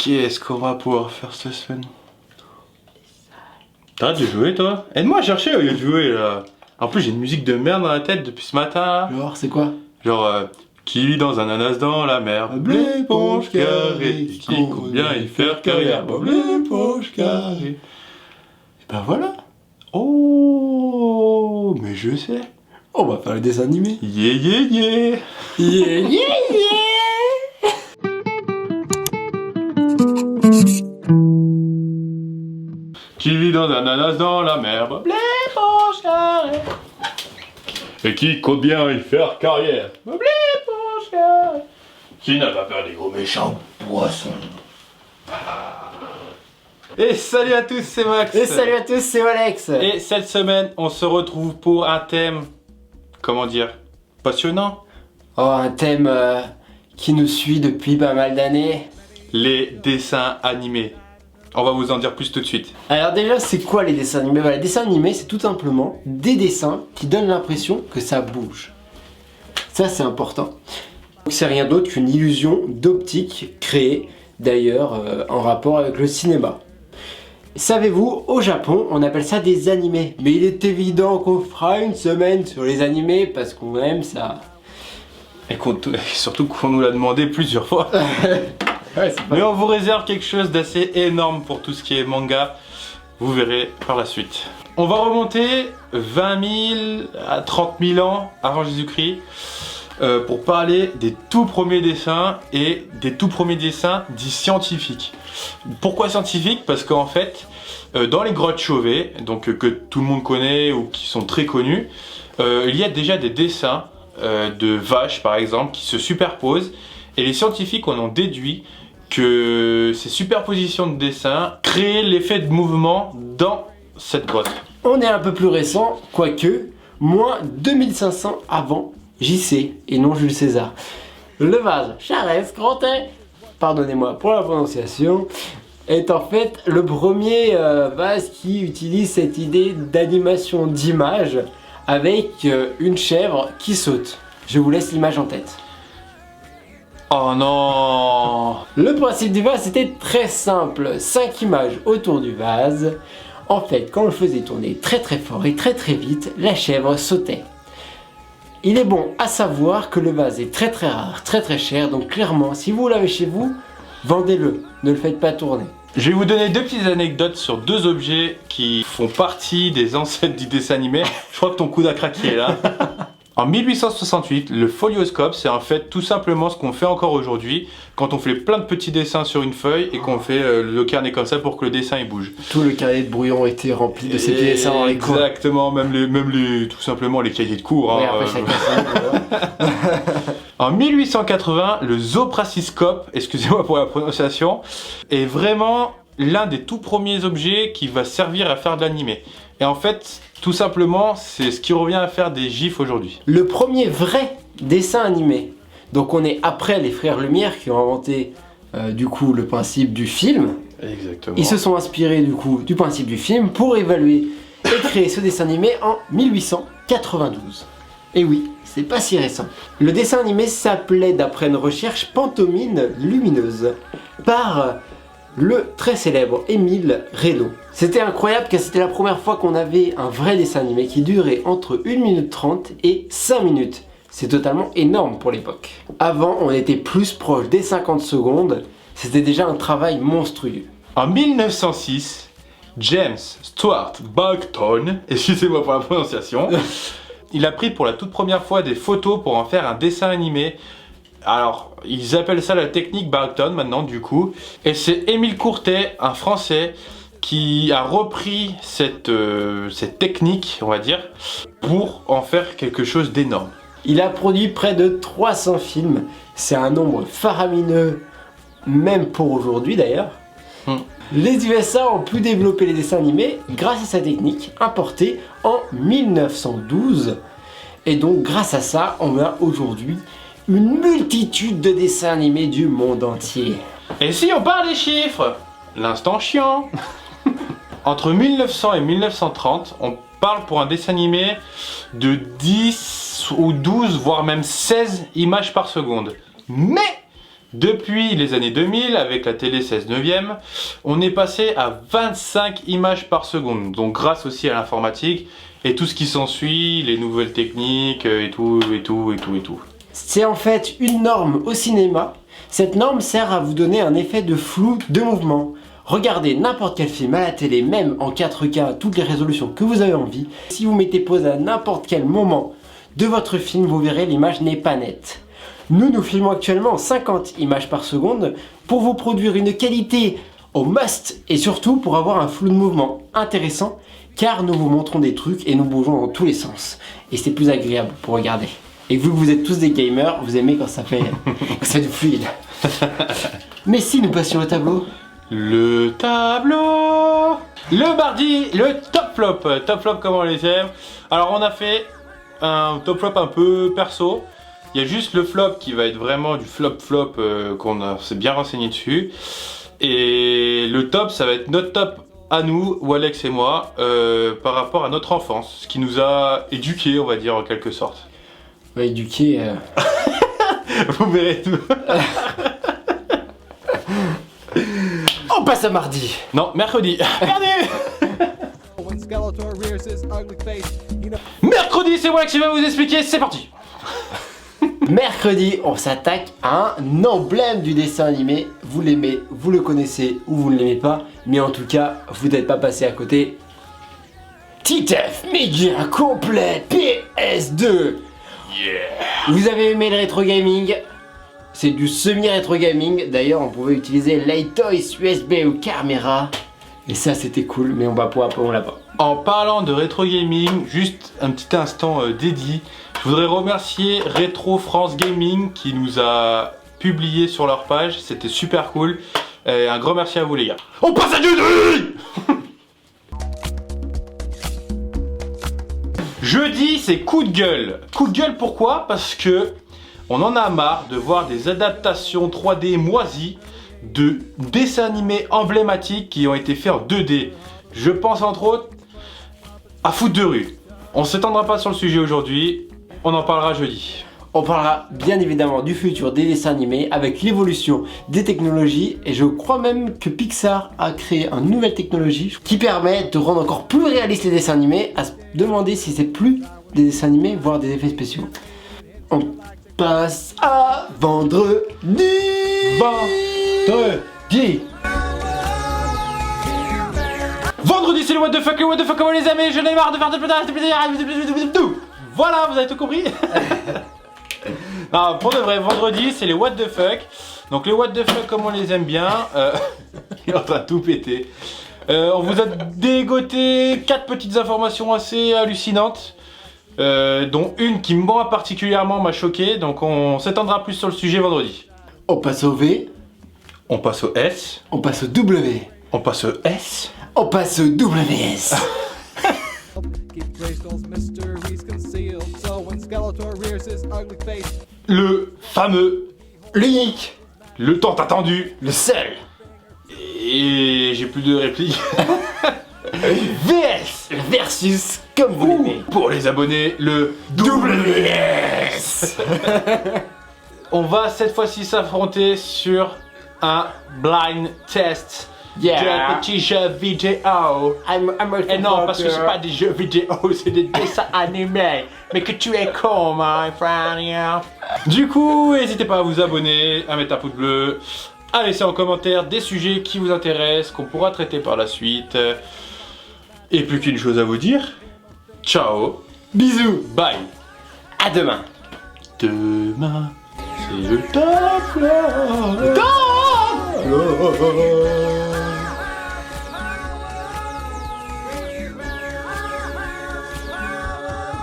Qu'est-ce qu'on va pouvoir faire cette semaine? T'arrêtes de jouer toi? Aide-moi à chercher au lieu de jouer là. En plus j'ai une musique de merde dans la tête depuis ce matin là. Alors, c'est quoi? Genre qui vit dans un ananas dans la mer? Bob l'éponge carré. Qui compte bien y faire carrière? Bob l'éponge carré. Et ben voilà. Oh, mais je sais. On va faire le dessin animé. Yeah yeah yeah. Yeah, yeah, yeah. Qui vit dans un ananas dans la mer? Bob l'éponge carré. Et qui compte bien y faire carrière? Bob l'éponge carré. Qui n'a pas peur des gros méchants poissons? Et salut à tous, c'est Max. Et salut à tous, c'est Alex. Et cette semaine, on se retrouve pour un thème, comment dire, passionnant. Oh, un thème qui nous suit depuis pas mal d'années. Les dessins animés. On va vous en dire plus tout de suite. Alors déjà, c'est quoi les dessins animés? Les dessins animés, c'est tout simplement des dessins qui donnent l'impression que ça bouge. Ça, c'est important. C'est rien d'autre qu'une illusion d'optique créée, d'ailleurs, en rapport avec le cinéma. Savez-vous, au Japon, on appelle ça des animés. Mais il est évident qu'on fera une semaine sur les animés parce qu'on aime ça. Et surtout qu'on nous l'a demandé plusieurs fois. Ouais, mais on vous réserve quelque chose d'assez énorme pour tout ce qui est manga. Vous verrez par la suite. On va remonter 20 000 à 30 000 ans avant Jésus-Christ pour parler des tout premiers dessins et des tout premiers dessins dits scientifiques. Pourquoi scientifiques? Parce qu'en fait, dans les grottes Chauvet, donc que tout le monde connaît ou qui sont très connus, il y a déjà des dessins de vaches par exemple qui se superposent. Et les scientifiques en ont déduit que ces superpositions de dessins créaient l'effet de mouvement dans cette grotte. On est un peu plus récent, quoique, moins 2500 avant JC et non Jules César. Le vase Charest-Grandet, pardonnez-moi pour la prononciation, est en fait le premier vase qui utilise cette idée d'animation d'image avec une chèvre qui saute. Je vous laisse l'image en tête. Oh non! Le principe du vase était très simple, 5 images autour du vase. En fait, quand on le faisait tourner très très fort et très très vite, la chèvre sautait. Il est bon à savoir que le vase est très très rare, très très cher, donc clairement, si vous l'avez chez vous, vendez-le, ne le faites pas tourner. Je vais vous donner deux petites anecdotes sur deux objets qui font partie des ancêtres du dessin animé. Je crois que ton coude a craqué là. En 1868, le folioscope, c'est en fait tout simplement ce qu'on fait encore aujourd'hui quand on fait plein de petits dessins sur une feuille et qu'on fait le carnet comme ça pour que le dessin il bouge. Tout le carnet de brouillon était rempli de ces petits dessins dans les cours. Exactement, même tout simplement les cahiers de cours. Oui, Hein, En 1880, le zopracyscope, excusez-moi pour la prononciation, est vraiment l'un des tout premiers objets qui va servir à faire de l'animé. Et en fait, tout simplement, c'est ce qui revient à faire des gifs aujourd'hui. Le premier vrai dessin animé. Donc on est après les frères Lumière qui ont inventé du coup le principe du film. Exactement. Ils se sont inspirés du coup du principe du film pour évaluer et créer ce dessin animé en 1892. Et oui, c'est pas si récent. Le dessin animé s'appelait d'après une recherche Pantomime lumineuse par le très célèbre Émile Reynaud. C'était incroyable car c'était la première fois qu'on avait un vrai dessin animé qui durait entre 1 minute 30 et 5 minutes. C'est totalement énorme pour l'époque. Avant, on était plus proche des 50 secondes, c'était déjà un travail monstrueux. En 1906, James Stuart Balkton, excusez-moi pour la prononciation, il a pris pour la toute première fois des photos pour en faire un dessin animé. Alors, ils appellent ça la technique Balkton maintenant du coup. Et c'est Émile Courtet, un Français, qui a repris cette technique, on va dire, pour en faire quelque chose d'énorme. Il a produit près de 300 films, c'est un nombre faramineux, même pour aujourd'hui d'ailleurs. Les USA ont pu développer les dessins animés grâce à sa technique importée en 1912. Et donc grâce à ça, on a aujourd'hui une multitude de dessins animés du monde entier. Et si on parle des chiffres, l'instant chiant. Entre 1900 et 1930, on parle pour un dessin animé de 10 ou 12, voire même 16 images par seconde. Mais Depuis les années 2000, avec la télé 16 neuvième, on est passé à 25 images par seconde. Donc grâce aussi à l'informatique et tout ce qui s'ensuit, les nouvelles techniques et tout. C'est en fait une norme au cinéma. Cette norme sert à vous donner un effet de flou de mouvement. Regardez n'importe quel film à la télé, même en 4K, toutes les résolutions que vous avez envie. Si vous mettez pause à n'importe quel moment de votre film, vous verrez l'image n'est pas nette. Nous filmons actuellement en 50 images par seconde pour vous produire une qualité au must et surtout pour avoir un flou de mouvement intéressant car nous vous montrons des trucs et nous bougeons dans tous les sens et c'est plus agréable pour regarder. Et vu que vous êtes tous des gamers, vous aimez quand ça fait du fluide. Mais si nous passions au tableau. Le tableau. Le mardi, le top flop. Top flop comme on les aime. Alors on a fait un top flop un peu perso. Il y a juste le flop qui va être vraiment du flop qu'on s'est bien renseigné dessus. Et le top, ça va être notre top à nous, ou Alex et moi, par rapport à notre enfance. Ce qui nous a éduqués, on va dire, en quelque sorte. Ouais, éduqués... Vous verrez tout. On passe à mardi. Non, mercredi. Mercredi, c'est moi qui vais vous expliquer, c'est parti. Mercredi, on s'attaque à un emblème du dessin animé. Vous l'aimez, vous le connaissez ou vous ne l'aimez pas, mais en tout cas, vous n'êtes pas passé à côté. Titeuf Média Complète PS2. Yeah. Vous avez aimé le rétro gaming? C'est du semi-rétro gaming. D'ailleurs, on pouvait utiliser Lightoys USB ou caméra. Et ça, c'était cool, mais on va pouvoir on l'a pas. En parlant de rétro gaming, juste un petit instant dédié. Je voudrais remercier Retro France Gaming qui nous a publié sur leur page, c'était super cool. Et un grand merci à vous les gars. On passe à jeudi. Jeudi, c'est coup de gueule. Coup de gueule pourquoi? Parce que on en a marre de voir des adaptations 3D moisies de dessins animés emblématiques qui ont été faits en 2D. Je pense entre autres à Foot de rue. On ne s'étendra pas sur le sujet aujourd'hui. On en parlera jeudi. On parlera bien évidemment du futur des dessins animés avec l'évolution des technologies et je crois même que Pixar a créé une nouvelle technologie qui permet de rendre encore plus réalistes les dessins animés, à se demander si c'est plus des dessins animés voire des effets spéciaux. On passe à vendredi. Vendredi, c'est le what the fuck comment les amis, je n'ai marre de faire de tout. Voilà, vous avez tout compris. Non, pour de vrai, vendredi, c'est les what the fuck. Donc les what the fuck comme on les aime bien. Il est en train de tout péter. On vous a dégoté 4 petites informations assez hallucinantes. Dont une qui moi particulièrement m'a choqué. Donc on s'étendra plus sur le sujet vendredi. On passe au V. On passe au S. On passe au W. On passe au S. On passe au WS. Le fameux, L'unique, le tant attendu, le seul. et j'ai plus de répliques. VS Versus, comme vous l'aimez. pour les abonnés, le WS. On va cette fois-ci s'affronter sur un blind test Yeah. de petits jeux vidéo. Et non, parce que c'est pas des jeux vidéo, c'est des dessins animés. Mais que tu es con, my friend. Yeah. Du coup, n'hésitez pas à vous abonner, à mettre un pouce bleu, à laisser en commentaire des sujets qui vous intéressent, qu'on pourra traiter par la suite. Et plus qu'une chose à vous dire. Ciao. Bisous. Bye. À demain. Demain, c'est le top.